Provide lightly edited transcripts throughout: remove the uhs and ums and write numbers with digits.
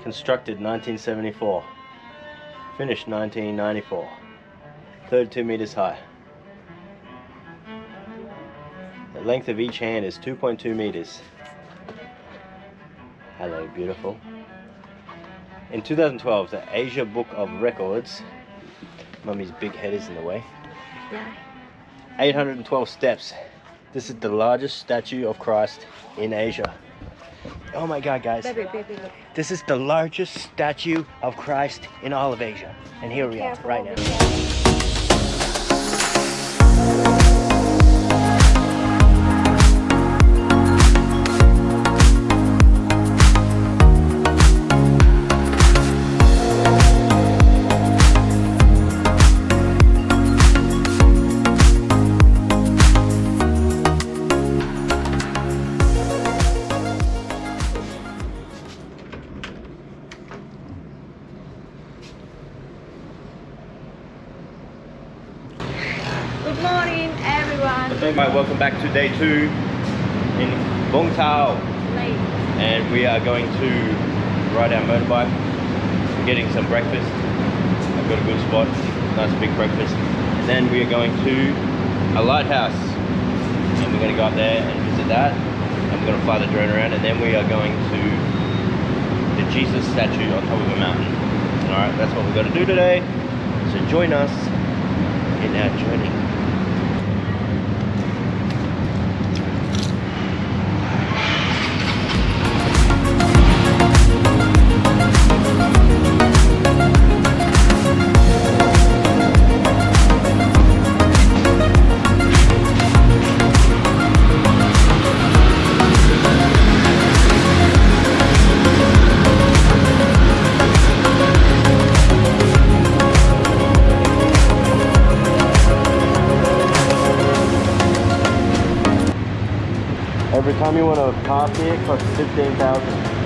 Constructed 1974. Finished 1994. 32 meters high. The length of each hand is 2.2 meters. Hello, beautiful. In 2012, the Asia Book of Records, Mummy's big head is in the way. Yeah. 812 steps. This is the largest statue of Christ in Asia. Oh my God, guys. Baby, look. This is the largest statue of Christ in all of Asia. And here we are, right now. Good morning, everyone. Alright, welcome back to day 2 in Vung Tau. Late. And we are going to ride our motorbike. We're getting some breakfast. I've got a good spot, nice big breakfast. And then we are going to a lighthouse. And we're going to go up there and visit that. And we're going to fly the drone around. And then we are going to the Jesus statue on top of a mountain. Alright, that's what we're going to do today. So join us in our journey. Every time you want a coffee, it costs 15,000.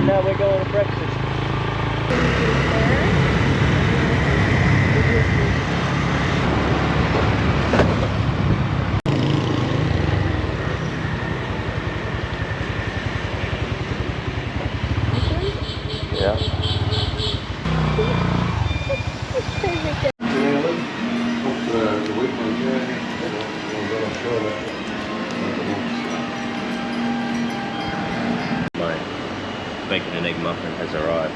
Now we're going to breakfast. Yeah. Bacon and egg muffin has arrived.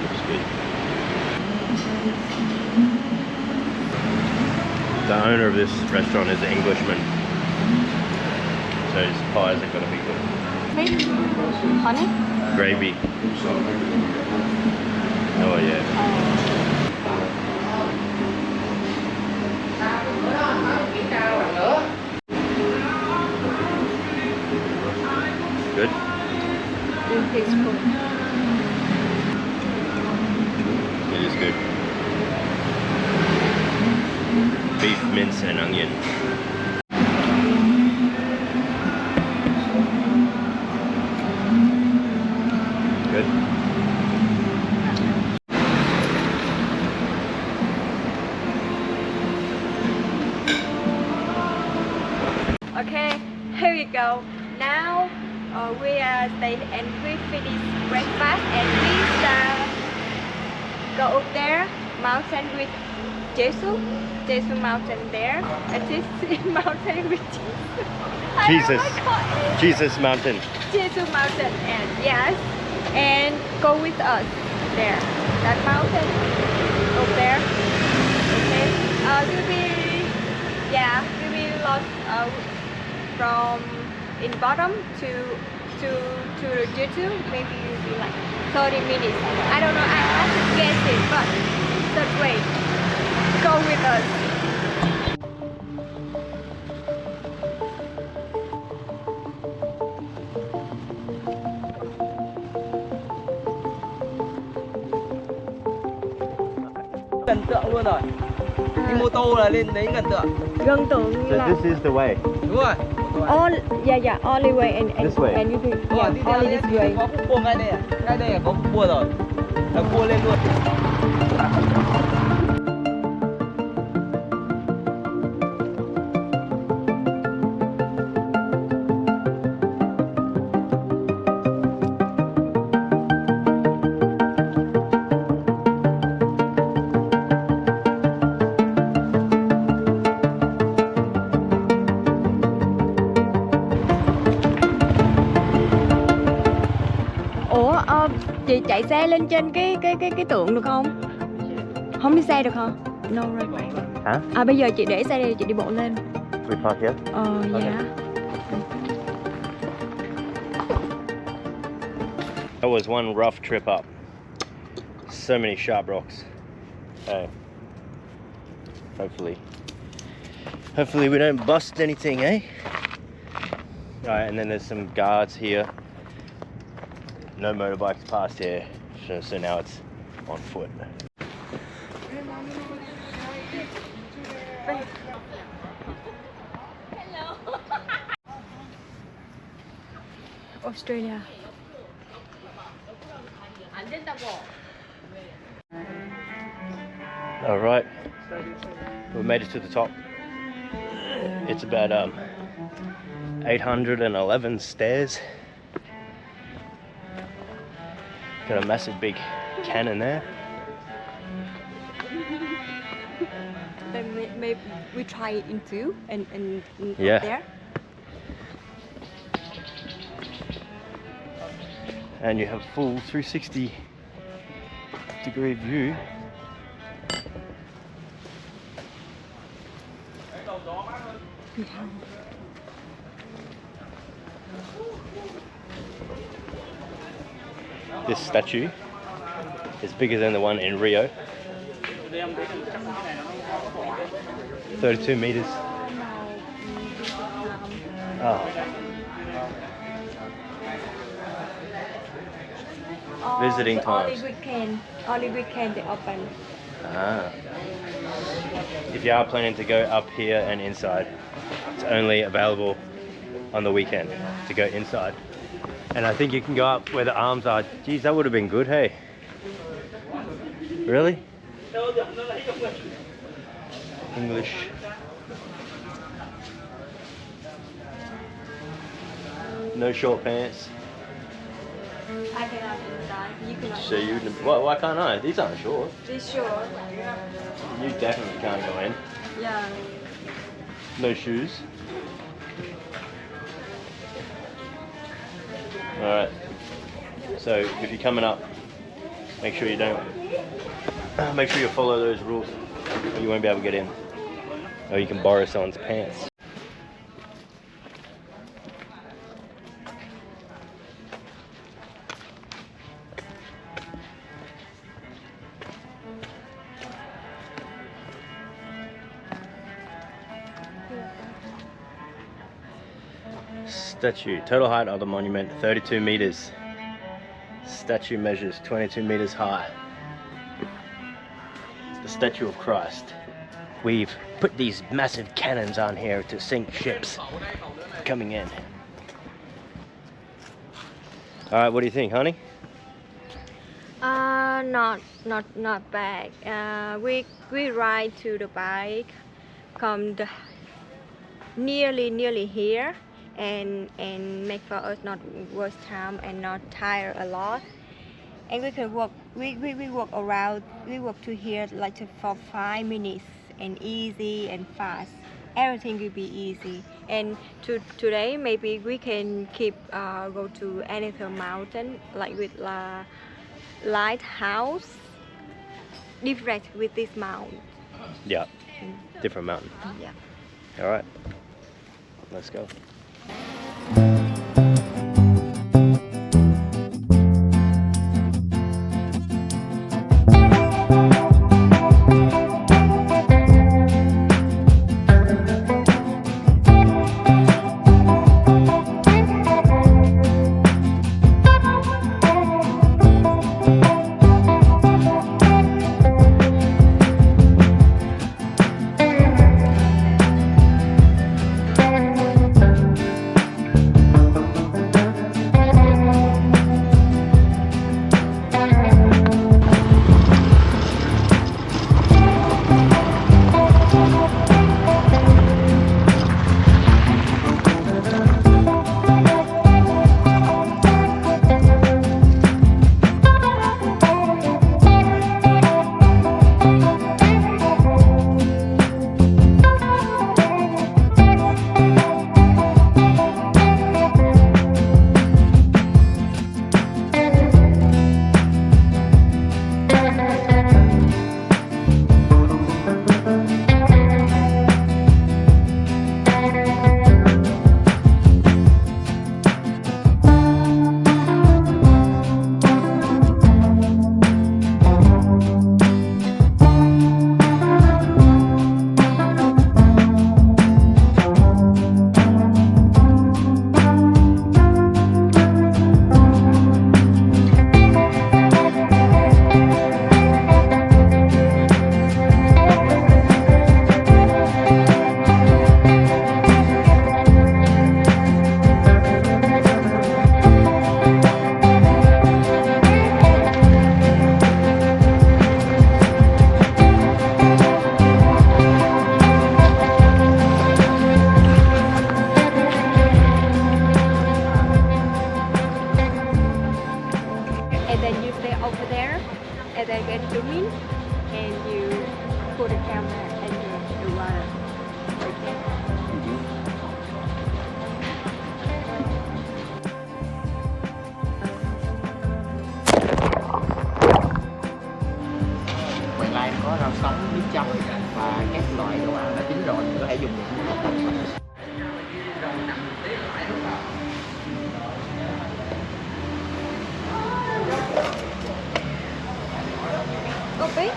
Looks good. The owner of this restaurant is an Englishman, so his pies are going to be good. Honey? Gravy. Oh yeah. Good? It tastes good. It is good. Beef, mince and onion. Good? Okay, here we go. Now we are staying and we finish breakfast and we go up there mountain with Jesus mountain there, and this mountain with Jesus. Jesus mountain. Jesus mountain, and yes, and go with us there. That mountain up there. Okay. You'll be lost from in bottom to YouTube. Maybe you'll be like 30 minutes. I don't know. I have to guess it, but that's great. Go with us. Gần tượng luôn rồi. Đi mô tô là lên đến gần tượng. Gần tượng So là. this is the way. Đúng rồi. All, yeah, only way and This way. and you can, Đúng rồi, đi theo only đấy this thì way. có khúc cua ngay đây à? Ngay đây là có khúc cua rồi. Là cua lên luôn. Ủa, chị chạy xe lên trên cái tượng được không? Không đi xe được hả? No right. Hả? À bây giờ chị để xe đây, chị đi bộ lên. We park here. Dạ. That was one rough trip up. So many sharp rocks. Hey. Hopefully we don't bust anything, eh? Alright, and then there's some guards here. No motorbikes past here, so now it's on foot. Australia. Alright, we made it to the top. It's about 811 stairs. Got a massive big cannon there. Then maybe we try it in two and Yeah. up there. And you have full 360 degree view. This statue is bigger than the one in Rio. 32 meters. Oh. Visiting times. Only weekend they open. Ah. If you are planning to go up here and inside, it's only available on the weekend to go inside. And I think you can go up where the arms are. Geez, that would have been good, hey? Really? English. No short pants. I cannot inside. You cannot. So you, why can't I? These aren't short. This short. You definitely can't go in. Yeah. No shoes. Alright. So if you're coming up, make sure you don't. Make sure you follow those rules, or you won't be able to get in. Or you can borrow someone's pants. Statue. Total height of the monument 32 meters. Statue measures 22 meters high. The statue of Christ. We've put these massive cannons on here to sink ships coming in. Alright, what do you think, honey? Not bad. We ride to the bike, come nearly here, and make for us not waste time and not tire a lot. And we can walk. We walk around. We walk to here like for 5 minutes and easy and fast. Everything will be easy. And today maybe we can keep go to another mountain like with lighthouse. Different with this mountain. Yeah, different mountain. Yeah. Alright, let's go. in and you put the camera and the water. Okay. Ngoài Lai có rau sống, nước chấm và các loại đồ ăn đã chín rồi, mình có thể dùng những món tôm. Copy.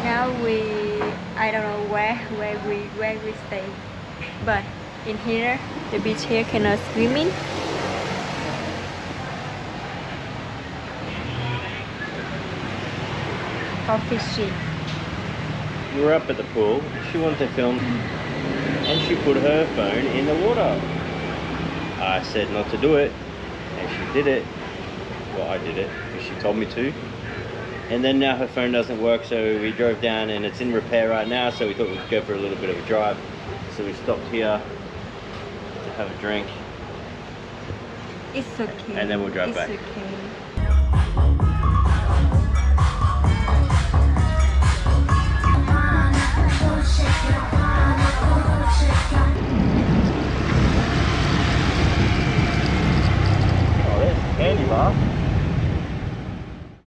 Now I don't know where we stay, but in here the beach here cannot swim in. For fishing. We were up at the pool. She wanted to film, and she put her phone in the water. I said not to do it, and she did it. Well, I did it because she told me to. And then now her phone doesn't work, so we drove down and it's in repair right now, so we thought we'd go for a little bit of a drive. So we stopped here to have a drink. It's okay. And then we'll drive back. It's okay.